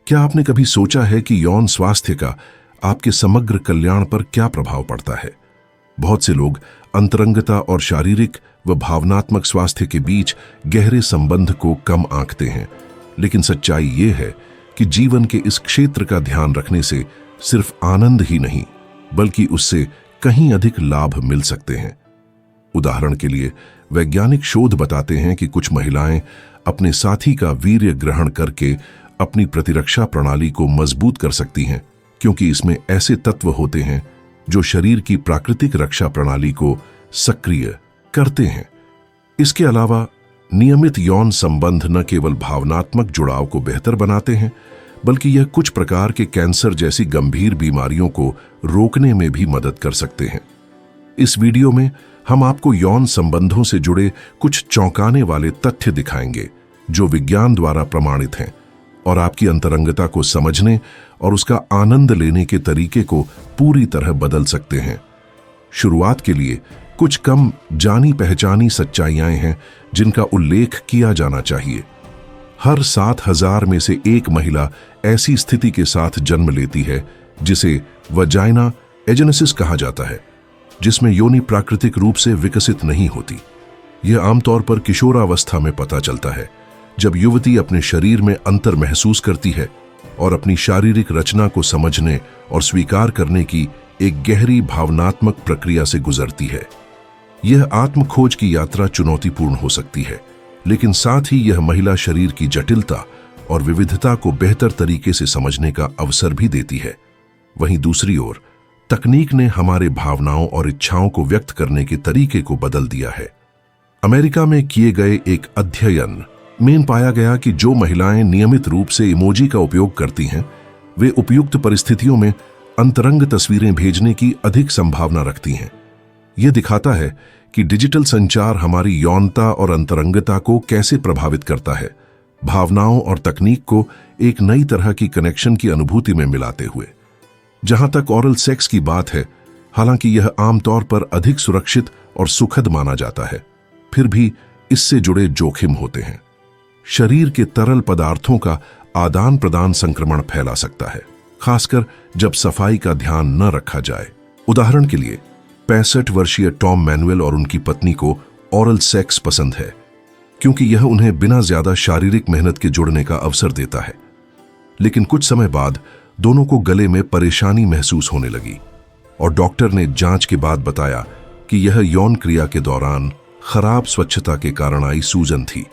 क्या आपने कभी सोचा है कि यौन स्वास्थ्य का आपके समग्र कल्याण पर क्या प्रभाव पड़ता है? बहुत से लोग अंतरंगता और शारीरिक व भावनात्मक स्वास्थ्य के बीच गहरे संबंध को कम आंकते हैं, लेकिन सच्चाई ये है कि जीवन के इस क्षेत्र का ध्यान रखने से सिर्फ आनंद ही नहीं, बल्कि उससे कहीं अधिक लाभ मिल सकते हैं। उदाहरण के लिए, वैज्ञानिक शोध बताते हैं कि कुछ महिलाएं अपने साथी का वीर्य ग्रहण करके अपनी प्रतिरक्षा प्रणाली को मजबूत कर सकती हैं, क्योंकि इसमें ऐसे तत्व होते हैं जो शरीर की प्राकृतिक रक्षा प्रणाली को सक्रिय करते हैं। इसके अलावा नियमित यौन संबंध न केवल भावनात्मक जुड़ाव को बेहतर बनाते हैं, बल्कि यह कुछ प्रकार के कैंसर जैसी गंभीर बीमारियों को रोकने में भी मदद कर सकते हैं। इस वीडियो में हम आपको यौन संबंधों से जुड़े कुछ चौंकाने वाले तथ्य दिखाएंगे जो विज्ञान द्वारा प्रमाणित हैं और आपकी अंतरंगता को समझने और उसका आनंद लेने के तरीके को पूरी तरह बदल सकते हैं। शुरुआत के लिए कुछ कम जानी पहचानी सच्चाइयां हैं जिनका उल्लेख किया जाना चाहिए। हर 7,000 में से एक महिला ऐसी स्थिति के साथ जन्म लेती है जिसे वजाइना एजेनेसिस कहा जाता है, जिसमें योनि प्राकृतिक रूप से विकसित नहीं होती। यह आमतौर पर किशोरावस्था में पता चलता है, जब युवती अपने शरीर में अंतर महसूस करती है और अपनी शारीरिक रचना को समझने और स्वीकार करने की एक गहरी भावनात्मक प्रक्रिया से गुजरती है। यह आत्मखोज की यात्रा चुनौतीपूर्ण हो सकती है, लेकिन साथ ही यह महिला शरीर की जटिलता और विविधता को बेहतर तरीके से समझने का अवसर भी देती है। वहीं दूसरी ओर, तकनीक ने हमारे भावनाओं और इच्छाओं को व्यक्त करने के तरीके को बदल दिया है। अमेरिका में किए गए एक अध्ययन में पाया गया कि जो महिलाएं नियमित रूप से इमोजी का उपयोग करती हैं, वे उपयुक्त परिस्थितियों में अंतरंग तस्वीरें भेजने की अधिक संभावना रखती हैं। यह दिखाता है कि डिजिटल संचार हमारी यौनता और अंतरंगता को कैसे प्रभावित करता है, भावनाओं और तकनीक को एक नई तरह की कनेक्शन की अनुभूति में मिलाते हुए। जहां तक ओरल सेक्स की बात है, हालांकि यह आमतौर पर अधिक सुरक्षित और सुखद माना जाता है, फिर भी इससे जुड़े जोखिम होते हैं। शरीर के तरल पदार्थों का आदान प्रदान संक्रमण फैला सकता है, खासकर जब सफाई का ध्यान न रखा जाए। उदाहरण के लिए, 65 वर्षीय टॉम मैनुअल और उनकी पत्नी को ओरल सेक्स पसंद है, क्योंकि यह उन्हें बिना ज्यादा शारीरिक मेहनत के जुड़ने का अवसर देता है। लेकिन कुछ समय बाद दोनों को गले में परेशानी महसूस होने लगी और डॉक्टर ने जांच के बाद बताया कि यह यौन क्रिया के दौरान खराब स्वच्छता के कारण आई सूजन थी।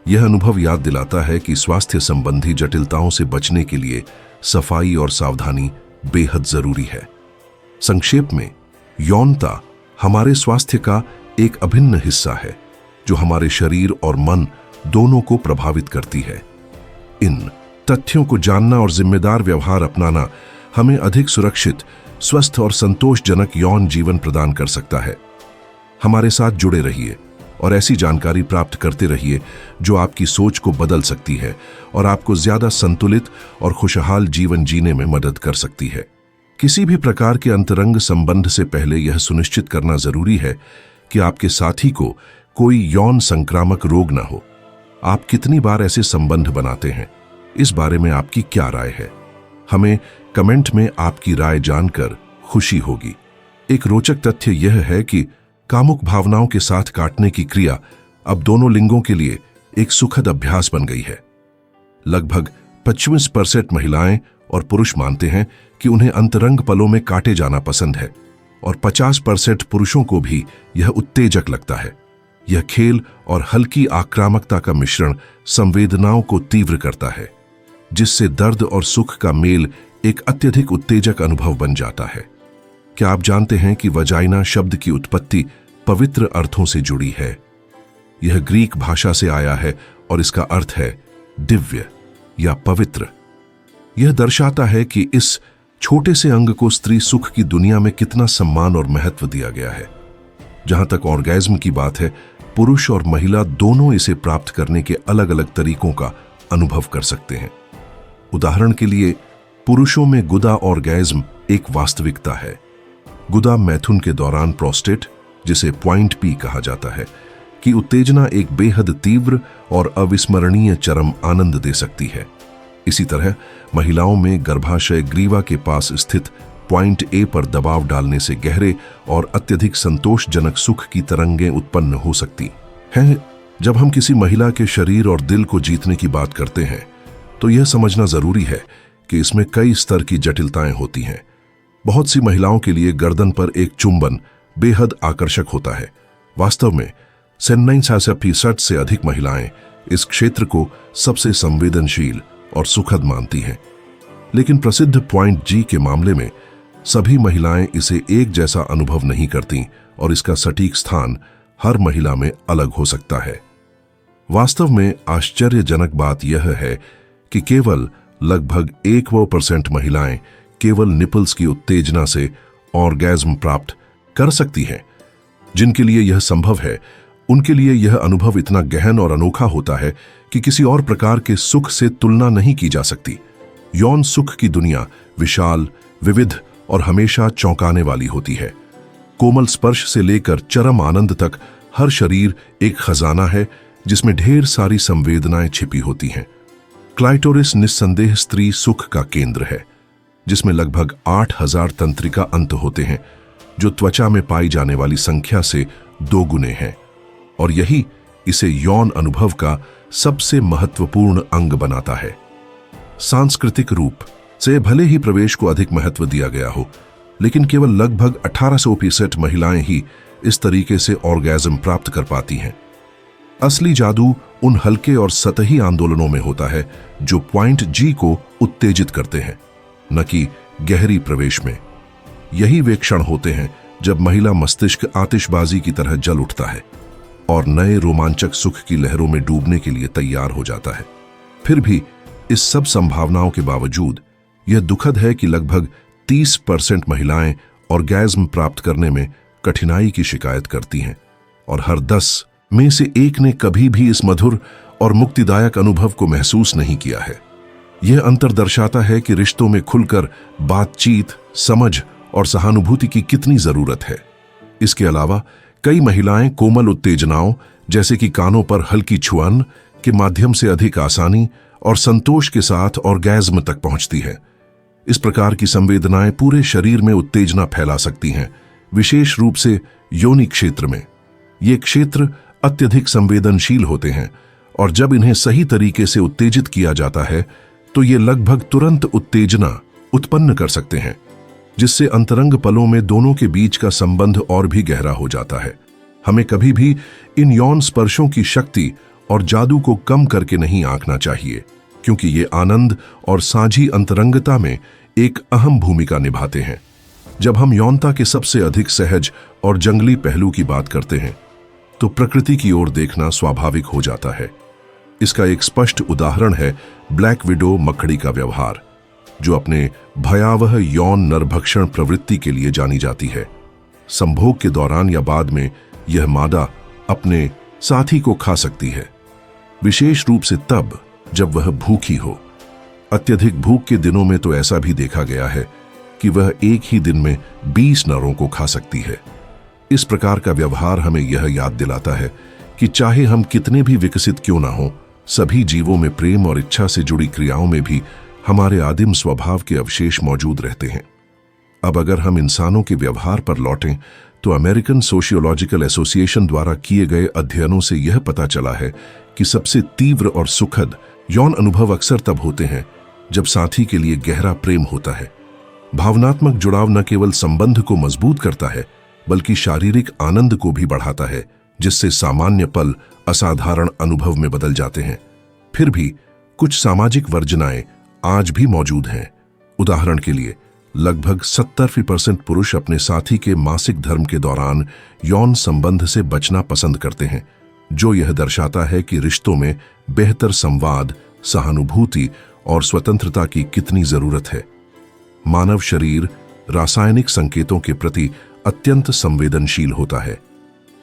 यह अनुभव याद दिलाता है कि स्वास्थ्य संबंधी जटिलताओं से बचने के लिए सफाई और सावधानी बेहद जरूरी है। संक्षेप में, यौनता हमारे स्वास्थ्य का एक अभिन्न हिस्सा है जो हमारे शरीर और मन दोनों को प्रभावित करती है। इन तथ्यों को जानना और जिम्मेदार व्यवहार अपनाना हमें अधिक सुरक्षित, स्वस्थ और संतोषजनक यौन जीवन प्रदान कर सकता है। हमारे साथ जुड़े रहिए और ऐसी जानकारी प्राप्त करते रहिए जो आपकी सोच को बदल सकती है और आपको ज्यादा संतुलित और खुशहाल जीवन जीने में मदद कर सकती है। किसी भी प्रकार के अंतरंग संबंध से पहले यह सुनिश्चित करना जरूरी है कि आपके साथी को कोई यौन संक्रामक रोग न हो। आप कितनी बार ऐसे संबंध बनाते हैं, इस बारे में आपकी क्या राय है? हमें कमेंट में आपकी राय जानकर खुशी होगी। एक रोचक तथ्य यह है कि कामुक भावनाओं के साथ काटने की क्रिया अब दोनों लिंगों के लिए एक सुखद अभ्यास बन गई है। लगभग 25% महिलाएं और पुरुष मानते हैं कि उन्हें अंतरंग पलों में काटे जाना पसंद है और 50% पुरुषों को भी यह उत्तेजक लगता है। यह खेल और हल्की आक्रामकता का मिश्रण संवेदनाओं को तीव्र करता है, जिससे दर्द और सुख का मेल एक अत्यधिक उत्तेजक अनुभव बन जाता है। क्या आप जानते हैं कि वजाइना शब्द की उत्पत्ति पवित्र अर्थों से जुड़ी है? यह ग्रीक भाषा से आया है और इसका अर्थ है दिव्य या पवित्र। यह दर्शाता है कि इस छोटे से अंग को स्त्री सुख की दुनिया में कितना सम्मान और महत्व दिया गया है। जहां तक ऑर्गेज्म की बात है, पुरुष और महिला दोनों इसे प्राप्त करने के अलग अलग तरीकों का अनुभव कर सकते हैं। उदाहरण के लिए, पुरुषों में गुदा ऑर्गेज्म एक वास्तविकता है। गुदा मैथुन के दौरान प्रोस्टेट, जिसे पॉइंट पी कहा जाता है, की उत्तेजना एक बेहद तीव्र और अविस्मरणीय चरम आनंद दे सकती है। इसी तरह महिलाओं में गर्भाशय ग्रीवा के पास स्थित पॉइंट ए पर दबाव डालने से गहरे और अत्यधिक संतोषजनक सुख की तरंगें उत्पन्न हो सकती हैं। जब हम किसी महिला के शरीर और दिल को जीतने की बात करते हैं तो यह समझना जरूरी है कि इसमें कई स्तर की जटिलताएं होती हैं। बहुत सी महिलाओं के लिए गर्दन पर एक चुंबन बेहद आकर्षक होता है। वास्तव में 99% से अधिक महिलाएं इस क्षेत्र को सबसे संवेदनशील और सुखद मानती हैं। लेकिन प्रसिद्ध पॉइंट जी के मामले में सभी महिलाएं इसे एक जैसा अनुभव नहीं करती और इसका सटीक स्थान हर महिला में अलग हो सकता है। वास्तव में आश्चर्यजनक बात यह है कि केवल लगभग 1% महिलाएं केवल निपल्स की उत्तेजना से ऑर्गेज्म प्राप्त कर सकती हैं। जिनके लिए यह संभव है उनके लिए यह अनुभव इतना गहन और अनोखा होता है कि किसी और प्रकार के सुख से तुलना नहीं की जा सकती। यौन सुख की दुनिया विशाल, विविध और हमेशा चौंकाने वाली होती है। कोमल स्पर्श से लेकर चरम आनंद तक हर शरीर एक खजाना है जिसमें ढेर सारी संवेदनाएं छिपी होती हैं। क्लाइटोरिस निस्संदेह स्त्री सुख का केंद्र है, जिसमें लगभग 8000 तंत्रिका अंत होते हैं, जो त्वचा में पाई जाने वाली संख्या से 2 गुने हैं, और यही इसे यौन अनुभव का सबसे महत्वपूर्ण अंग बनाता है। सांस्कृतिक रूप से भले ही प्रवेश को अधिक महत्व दिया गया हो, लेकिन केवल लगभग 1865 महिलाएं ही इस तरीके से ऑर्गेज्म प्राप्त कर पाती हैं। असली जादू उन हल्के और सतही आंदोलनों में होता है जो पॉइंट जी को उत्तेजित करते हैं, न कि गहरी प्रवेश में। यही वे क्षण होते हैं जब महिला मस्तिष्क आतिशबाजी की तरह जल उठता है और नए रोमांचक सुख की लहरों में डूबने के लिए तैयार हो जाता है। फिर भी इस सब संभावनाओं के बावजूद यह दुखद है कि लगभग 30% महिलाएं ऑर्गेज्म प्राप्त करने में कठिनाई की शिकायत करती हैं और हर 10 में से एक ने कभी भी इस मधुर और मुक्तिदायक अनुभव को महसूस नहीं किया है। यह अंतर दर्शाता है कि रिश्तों में खुलकर बातचीत, समझ और सहानुभूति की कितनी जरूरत है। इसके अलावा कई महिलाएं कोमल उत्तेजनाओं जैसे कि कानों पर हल्की छुअन के माध्यम से अधिक आसानी और संतोष के साथ ऑर्गेज्म तक पहुंचती है। इस प्रकार की संवेदनाएं पूरे शरीर में उत्तेजना फैला सकती हैं, विशेष रूप से योनि क्षेत्र में। ये क्षेत्र अत्यधिक संवेदनशील होते हैं और जब इन्हें सही तरीके से उत्तेजित किया जाता है तो ये लगभग तुरंत उत्तेजना उत्पन्न कर सकते हैं, जिससे अंतरंग पलों में दोनों के बीच का संबंध और भी गहरा हो जाता है। हमें कभी भी इन यौन स्पर्शों की शक्ति और जादू को कम करके नहीं आंकना चाहिए, क्योंकि ये आनंद और साझी अंतरंगता में एक अहम भूमिका निभाते हैं। जब हम यौनता के सबसे अधिक सहज और जंगली पहलू की बात करते हैं तो प्रकृति की ओर देखना स्वाभाविक हो जाता है। इसका एक स्पष्ट उदाहरण है ब्लैक विडो मकड़ी का व्यवहार, जो अपने भयावह यौन नरभक्षण प्रवृत्ति के लिए जानी जाती है। संभोग के दौरान या बाद में यह मादा अपने साथी को खा सकती है, विशेष रूप से तब जब वह भूखी हो। अत्यधिक भूख के दिनों में तो ऐसा भी देखा गया है कि वह एक ही दिन में 20 नरों को खा सकती है। इस प्रकार का व्यवहार हमें यह याद दिलाता है कि चाहे हम कितने भी विकसित क्यों ना हो, सभी जीवों में प्रेम और इच्छा से जुड़ी क्रियाओं में भी हमारे आदिम स्वभाव के अवशेष मौजूद रहते हैं। अब अगर हम इंसानों के व्यवहार पर लौटें तो अमेरिकन सोशियोलॉजिकल एसोसिएशन द्वारा किए गए अध्ययनों से यह पता चला है कि सबसे तीव्र और सुखद यौन अनुभव अक्सर तब होते हैं जब साथी के लिए गहरा प्रेम होता है। भावनात्मक जुड़ाव न केवल संबंध को मजबूत करता है बल्कि शारीरिक आनंद को भी बढ़ाता है, जिससे सामान्य पल असाधारण अनुभव में बदल जाते हैं। फिर भी कुछ सामाजिक वर्जनाएं आज भी मौजूद हैं। उदाहरण के लिए लगभग 70% पुरुष अपने साथी के मासिक धर्म के दौरान यौन संबंध से बचना पसंद करते हैं, जो यह दर्शाता है कि रिश्तों में बेहतर संवाद, सहानुभूति और स्वतंत्रता की कितनी जरूरत है। मानव शरीर रासायनिक संकेतों के प्रति अत्यंत संवेदनशील होता है।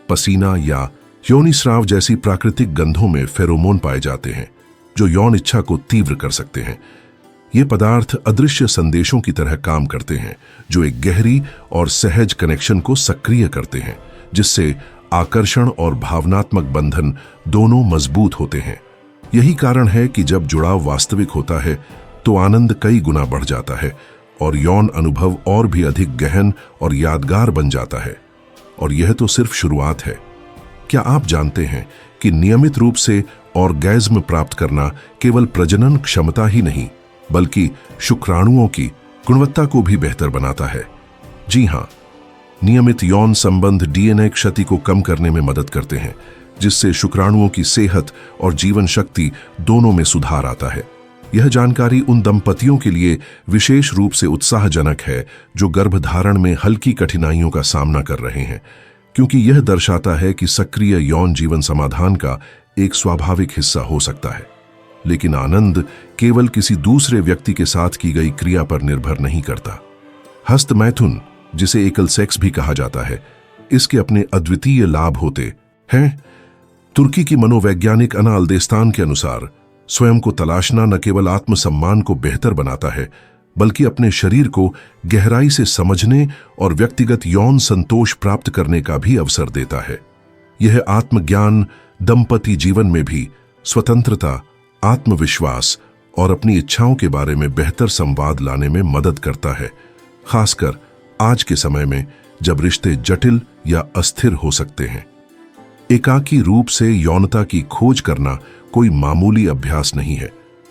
पसीना या योनिस्राव जैसी प्राकृतिक गंधों में फेरोमोन पाए जाते हैं, जो यौन इच्छा को तीव्र कर सकते हैं। ये पदार्थ अदृश्य संदेशों की तरह काम करते हैं, जो एक गहरी और सहज कनेक्शन को सक्रिय करते हैं, जिससे आकर्षण और भावनात्मक बंधन दोनों मजबूत होते हैं। यही कारण है कि जब जुड़ाव वास्तविक होता है तो आनंद कई गुना बढ़ जाता है और यौन अनुभव और भी अधिक गहन और यादगार बन जाता है। और यह तो सिर्फ शुरुआत है। क्या आप जानते हैं कि नियमित रूप से ऑर्गेज्म प्राप्त करना केवल प्रजनन क्षमता ही नहीं बल्कि शुक्राणुओं की गुणवत्ता को भी बेहतर बनाता है? जी हां, नियमित यौन संबंध डीएनए क्षति को कम करने में मदद करते हैं, जिससे शुक्राणुओं की सेहत और जीवन शक्ति दोनों में सुधार आता है। यह जानकारी उन दंपतियों के लिए विशेष रूप से उत्साहजनक है जो गर्भधारण में हल्की कठिनाइयों का सामना कर रहे हैं, क्योंकि यह दर्शाता है कि सक्रिय यौन जीवन समाधान का एक स्वाभाविक हिस्सा हो सकता है। लेकिन आनंद केवल किसी दूसरे व्यक्ति के साथ की गई क्रिया पर निर्भर नहीं करता। हस्त मैथुन, जिसे एकल सेक्स भी कहा जाता है, इसके अपने अद्वितीय लाभ होते हैं। तुर्की की मनोवैज्ञानिक अना अल्देस्तान के अनुसार स्वयं को तलाशना न केवल आत्मसम्मान को बेहतर बनाता है बल्कि अपने शरीर को गहराई से समझने और व्यक्तिगत यौन संतोष प्राप्त करने का भी अवसर देता है। यह आत्मज्ञान दंपति जीवन में भी स्वतंत्रता, आत्मविश्वास और अपनी इच्छाओं के बारे में बेहतर संवाद लाने में मदद करता है, खासकर आज के समय में जब रिश्ते जटिल या अस्थिर हो सकते हैं। एकाकी रूप से यौनता की खोज करना कोई मामूली अभ्यास नहीं है,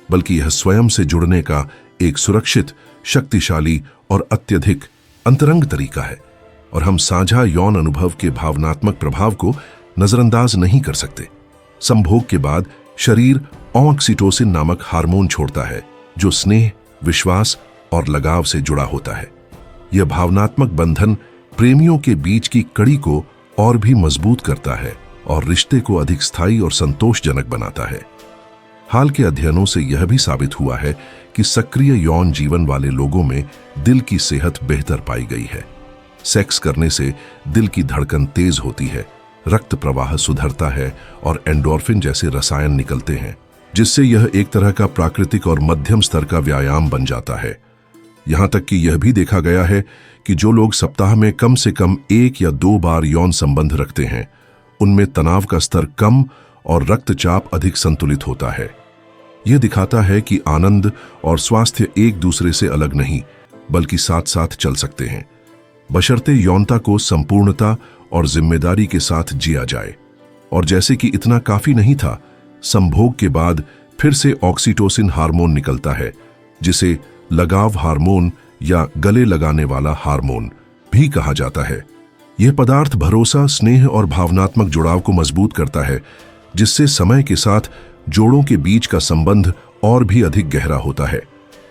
बल्कि यह स्वयं से जुड़ने का एक सुरक्षित, शक्तिशाली और अत्यधिक अंतरंग तरीका है। और हम साझा यौन अनुभव के भावनात्मक प्रभाव को नजरअंदाज नहीं कर सकते। संभोग के बाद शरीर ऑक्सीटोसिन नामक हार्मोन छोड़ता है, जो स्नेह, विश्वास और लगाव से जुड़ा होता है। यह भावनात्मक बंधन प्रेमियों के बीच की कड़ी को और भी मजबूत करता है और रिश्ते को अधिक स्थायी और संतोषजनक बनाता है। हाल के अध्ययनों से यह भी साबित हुआ है कि सक्रिय यौन जीवन वाले लोगों में दिल की सेहत बेहतर पाई गई है। सेक्स करने से दिल की धड़कन तेज होती है, रक्त प्रवाह सुधरता है और एंडोर्फिन जैसे रसायन निकलते हैं, जिससे यह एक तरह का प्राकृतिक और मध्यम स्तर का व्यायाम बन जाता है। यहां तक कि यह भी देखा गया है कि जो लोग सप्ताह में कम से कम 1 या 2 बार यौन संबंध रखते हैं, उनमें तनाव का स्तर कम और रक्तचाप अधिक संतुलित होता है। यह दिखाता है कि आनंद और स्वास्थ्य एक दूसरे से अलग नहीं बल्कि साथ साथ चल सकते हैं, बशर्ते यौनता को संपूर्णता और जिम्मेदारी के साथ जिया जाए। और जैसे कि इतना काफी नहीं था, संभोग के बाद फिर से ऑक्सीटोसिन हार्मोन निकलता है, जिसे लगाव हार्मोन या गले लगाने वाला हार्मोन भी कहा जाता है। यह पदार्थ भरोसा, स्नेह और भावनात्मक जुड़ाव को मजबूत करता है, जिससे समय के साथ जोड़ों के बीच का संबंध और भी अधिक गहरा होता है।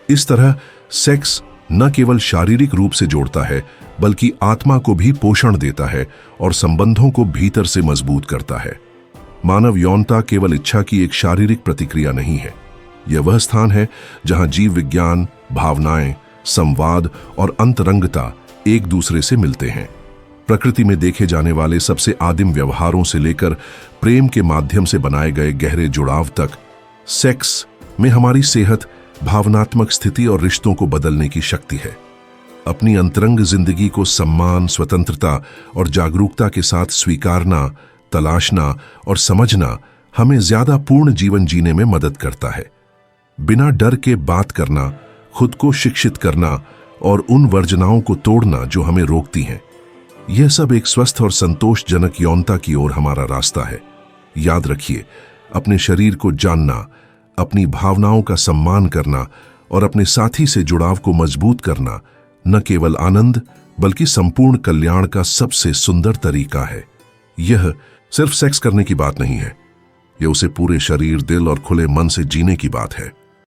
इस तरह सेक्स न केवल शारीरिक रूप से जोड़ता है बल्कि आत्मा को भी पोषण देता है और संबंधों को भीतर से मजबूत करता है। मानव यौनता केवल इच्छा की एक शारीरिक प्रतिक्रिया नहीं है। यह वह स्थान है जहां जीव विज्ञान, भावनाएं, संवाद और अंतरंगता एक दूसरे से मिलते हैं। प्रकृति में देखे जाने वाले सबसे आदिम व्यवहारों से लेकर प्रेम के माध्यम से बनाए गए गहरे जुड़ाव तक, सेक्स में हमारी सेहत, भावनात्मक स्थिति और रिश्तों को बदलने की शक्ति है। अपनी अंतरंग जिंदगी को सम्मान, स्वतंत्रता और जागरूकता के साथ स्वीकारना, तलाशना और समझना हमें ज्यादा पूर्ण जीवन जीने में मदद करता है। बिना डर के बात करना, खुद को शिक्षित करना और उन वर्जनाओं को तोड़ना जो हमें रोकती हैं, यह सब एक स्वस्थ और संतोषजनक यौनता की ओर हमारा रास्ता है। याद रखिए, अपने शरीर को जानना, अपनी भावनाओं का सम्मान करना और अपने साथी से जुड़ाव को मजबूत करना न केवल आनंद बल्कि संपूर्ण कल्याण का सबसे सुंदर तरीका है। यह सिर्फ सेक्स करने की बात नहीं है, यह उसे पूरे शरीर, दिल और खुले मन से जीने की बात है।